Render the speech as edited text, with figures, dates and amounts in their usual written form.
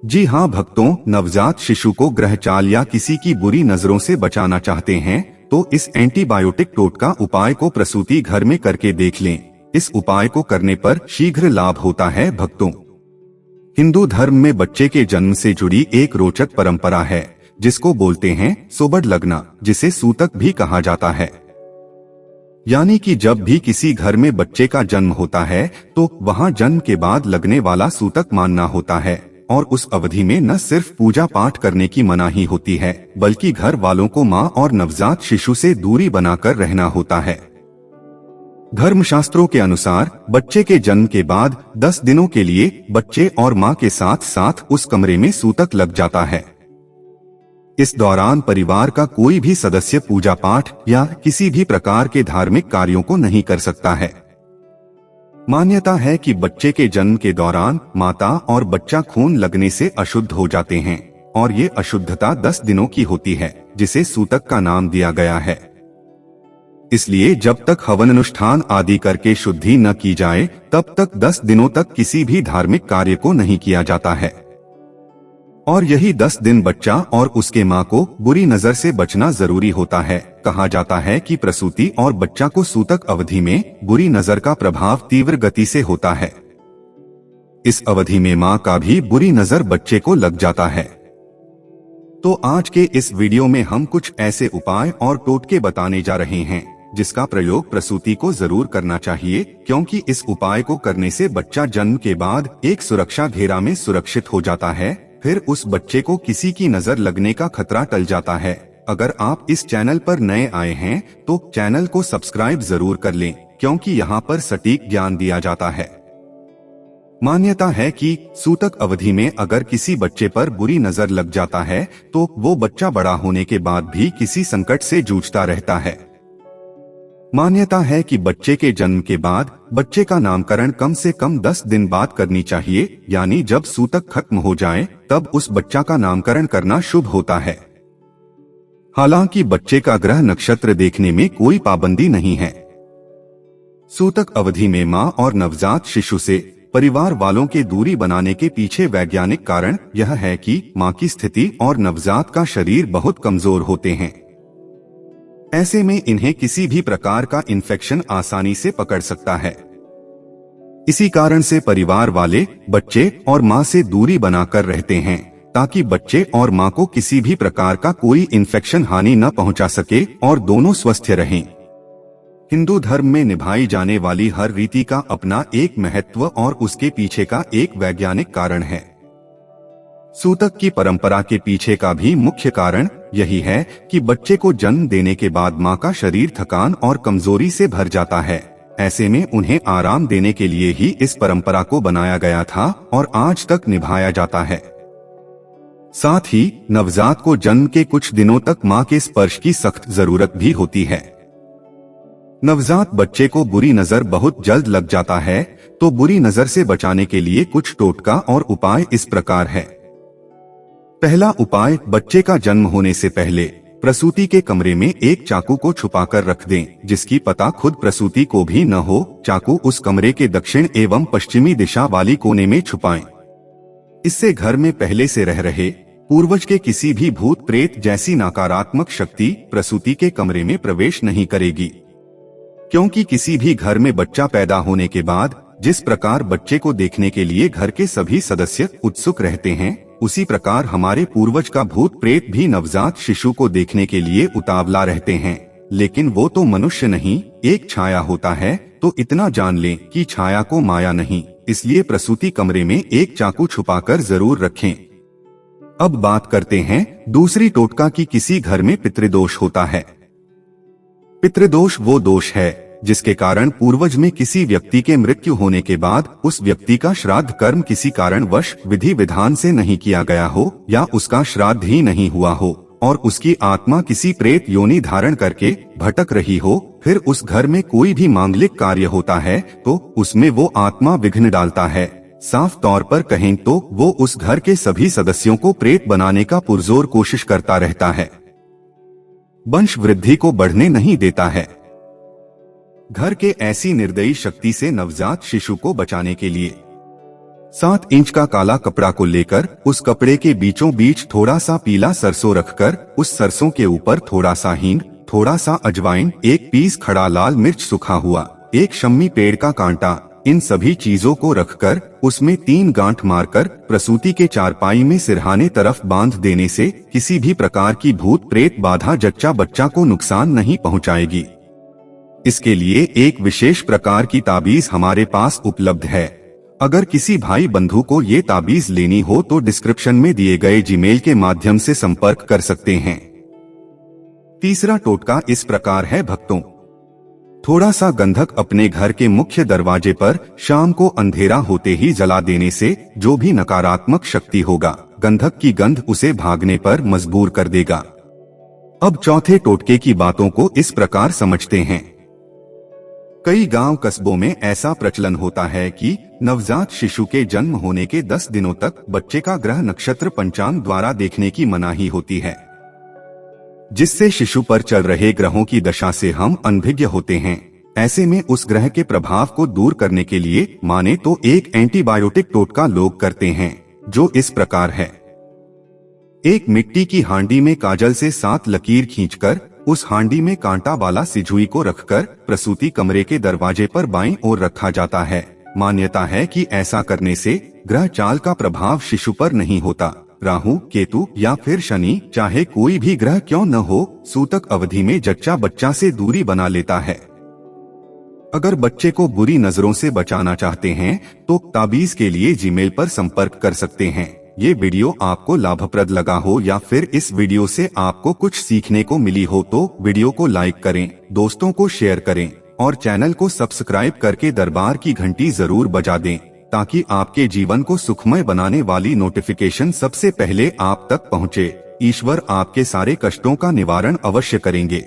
जी हाँ भक्तों, नवजात शिशु को ग्रहचाल या किसी की बुरी नजरों से बचाना चाहते हैं तो इस एंटीबायोटिक टोटका उपाय को प्रसूति घर में करके देख लें। इस उपाय को करने पर शीघ्र लाभ होता है भक्तों। हिंदू धर्म में बच्चे के जन्म से जुड़ी एक रोचक परंपरा है जिसको बोलते हैं सोबड़ लगना, जिसे सूतक भी कहा जाता है। यानी कि जब भी किसी घर में बच्चे का जन्म होता है तो वहां जन्म के बाद लगने वाला सूतक मानना होता है और उस अवधि में न सिर्फ पूजा पाठ करने की मनाही होती है बल्कि घर वालों को मां और नवजात शिशु से दूरी बनाकर रहना होता है। धर्मशास्त्रों के अनुसार बच्चे के जन्म के बाद 10 दिनों के लिए बच्चे और मां के साथ साथ उस कमरे में सूतक लग जाता है। इस दौरान परिवार का कोई भी सदस्य पूजा पाठ या किसी भी प्रकार के धार्मिक कार्यों को नहीं कर सकता है। मान्यता है कि बच्चे के जन्म के दौरान माता और बच्चा खून लगने से अशुद्ध हो जाते हैं और ये अशुद्धता 10 दिनों की होती है, जिसे सूतक का नाम दिया गया है। इसलिए जब तक हवन अनुष्ठान आदि करके शुद्धि न की जाए तब तक 10 दिनों तक किसी भी धार्मिक कार्य को नहीं किया जाता है। और यही 10 दिन बच्चा और उसके मां को बुरी नजर से बचना जरूरी होता है। कहा जाता है कि प्रसूति और बच्चा को सूतक अवधि में बुरी नजर का प्रभाव तीव्र गति से होता है। इस अवधि में मां का भी बुरी नजर बच्चे को लग जाता है। तो आज के इस वीडियो में हम कुछ ऐसे उपाय और टोटके बताने जा रहे हैं जिसका प्रयोग प्रसूति को जरूर करना चाहिए, क्योंकि इस उपाय को करने से बच्चा जन्म के बाद एक सुरक्षा घेरा में सुरक्षित हो जाता है। फिर उस बच्चे को किसी की नजर लगने का खतरा टल जाता है। अगर आप इस चैनल पर नए आए हैं तो चैनल को सब्सक्राइब जरूर कर लें, क्योंकि यहाँ पर सटीक ज्ञान दिया जाता है। मान्यता है कि सूतक अवधि में अगर किसी बच्चे पर बुरी नजर लग जाता है तो वो बच्चा बड़ा होने के बाद भी किसी संकट से जूझता रहता है। मान्यता है कि बच्चे के जन्म के बाद बच्चे का नामकरण कम से कम 10 दिन बाद करनी चाहिए, यानी जब सूतक खत्म हो जाए तब उस बच्चा का नामकरण करना शुभ होता है। हालांकि बच्चे का ग्रह नक्षत्र देखने में कोई पाबंदी नहीं है। सूतक अवधि में मां और नवजात शिशु से परिवार वालों के दूरी बनाने के पीछे वैज्ञानिक कारण यह है कि मां की स्थिति और नवजात का शरीर बहुत कमजोर होते हैं। ऐसे में इन्हें किसी भी प्रकार का इन्फेक्शन आसानी से पकड़ सकता है। इसी कारण से परिवार वाले बच्चे और मां से दूरी बनाकर रहते हैं ताकि बच्चे और मां को किसी भी प्रकार का कोई इन्फेक्शन हानि न पहुंचा सके और दोनों स्वस्थ रहें। हिंदू धर्म में निभाई जाने वाली हर रीति का अपना एक महत्व और उसके पीछे का एक वैज्ञानिक कारण है। सूतक की परंपरा के पीछे का भी मुख्य कारण यही है कि बच्चे को जन्म देने के बाद मां का शरीर थकान और कमजोरी से भर जाता है। ऐसे में उन्हें आराम देने के लिए ही इस परंपरा को बनाया गया था और आज तक निभाया जाता है। साथ ही नवजात को जन्म के कुछ दिनों तक मां के स्पर्श की सख्त जरूरत भी होती है। नवजात बच्चे को बुरी नजर बहुत जल्द लग जाता है, तो बुरी नजर से बचाने के लिए कुछ टोटका और उपाय इस प्रकार है। पहला उपाय, बच्चे का जन्म होने से पहले प्रसूति के कमरे में एक चाकू को छुपाकर रख दें, जिसकी पता खुद प्रसूति को भी न हो। चाकू उस कमरे के दक्षिण एवं पश्चिमी दिशा वाली कोने में छुपाएं। इससे घर में पहले से रह रहे पूर्वज के किसी भी भूत प्रेत जैसी नकारात्मक शक्ति प्रसूति के कमरे में प्रवेश नहीं करेगी। क्योंकि किसी भी घर में बच्चा पैदा होने के बाद जिस प्रकार बच्चे को देखने के लिए घर के सभी सदस्य उत्सुक रहते हैं, उसी प्रकार हमारे पूर्वज का भूत प्रेत भी नवजात शिशु को देखने के लिए उतावला रहते हैं। लेकिन वो तो मनुष्य नहीं, एक छाया होता है, तो इतना जान लें कि छाया को माया नहीं। इसलिए प्रसूति कमरे में एक चाकू छुपाकर जरूर रखें। अब बात करते हैं दूसरी टोटका की किसी घर में पितृदोष होता है। पितृदोष वो दोष है जिसके कारण पूर्वज में किसी व्यक्ति के मृत्यु होने के बाद उस व्यक्ति का श्राद्ध कर्म किसी कारणवश विधि विधान से नहीं किया गया हो या उसका श्राद्ध ही नहीं हुआ हो और उसकी आत्मा किसी प्रेत योनि धारण करके भटक रही हो। फिर उस घर में कोई भी मांगलिक कार्य होता है तो उसमें वो आत्मा विघ्न डालता है। साफ तौर पर कहें तो वो उस घर के सभी सदस्यों को प्रेत बनाने का पुरजोर कोशिश करता रहता है। वंश वृद्धि को बढ़ने नहीं देता है। घर के ऐसी निर्दयी शक्ति से नवजात शिशु को बचाने के लिए 7 इंच का काला कपड़ा को लेकर उस कपड़े के बीचों बीच थोड़ा सा पीला सरसों रखकर उस सरसों के ऊपर थोड़ा सा हींग, थोड़ा सा अजवाइन, 1 पीस खड़ा लाल मिर्च सूखा हुआ, 1 शम्मी पेड़ का कांटा, इन सभी चीजों को रखकर उसमें 3 गांठ मारकर प्रसूति के चारपाई में सिरहाने तरफ बांध देने से किसी भी प्रकार की भूत प्रेत बाधा जच्चा बच्चा को नुकसान नहीं पहुंचाएगी। इसके लिए एक विशेष प्रकार की ताबीज हमारे पास उपलब्ध है। अगर किसी भाई बंधु को ये ताबीज लेनी हो तो डिस्क्रिप्शन में दिए गए जीमेल के माध्यम से संपर्क कर सकते हैं। तीसरा टोटका इस प्रकार है भक्तों, थोड़ा सा गंधक अपने घर के मुख्य दरवाजे पर शाम को अंधेरा होते ही जला देने से जो भी नकारात्मक शक्ति होगा, गंधक की गंध उसे भागने पर मजबूर कर देगा। अब चौथे टोटके की बातों को इस प्रकार समझते हैं। कई गांव कस्बों में ऐसा प्रचलन होता है कि नवजात शिशु के जन्म होने के 10 दिनों तक बच्चे का ग्रह नक्षत्र पंचांग द्वारा देखने की मनाही होती है, जिससे शिशु पर चल रहे ग्रहों की दशा से हम अनभिज्ञ होते हैं। ऐसे में उस ग्रह के प्रभाव को दूर करने के लिए माने तो एक एंटीबायोटिक टोटका लोग करते हैं, जो इस प्रकार है। एक मिट्टी की हांडी में काजल से 7 लकीर खींचकर उस हांडी में कांटा वाला सिजुई को रखकर प्रसूति कमरे के दरवाजे पर बाईं ओर रखा जाता है। मान्यता है कि ऐसा करने से ग्रह चाल का प्रभाव शिशु पर नहीं होता। राहु, केतु या फिर शनि, चाहे कोई भी ग्रह क्यों न हो, सूतक अवधि में जच्चा बच्चा से दूरी बना लेता है। अगर बच्चे को बुरी नजरों से बचाना चाहते हैं तो ताबीज के लिए जीमेल पर संपर्क कर सकते हैं। ये वीडियो आपको लाभप्रद लगा हो या फिर इस वीडियो से आपको कुछ सीखने को मिली हो तो वीडियो को लाइक करें, दोस्तों को शेयर करें और चैनल को सब्सक्राइब करके दरबार की घंटी जरूर बजा दें, ताकि आपके जीवन को सुखमय बनाने वाली नोटिफिकेशन सबसे पहले आप तक पहुंचे। ईश्वर आपके सारे कष्टों का निवारण अवश्य करेंगे।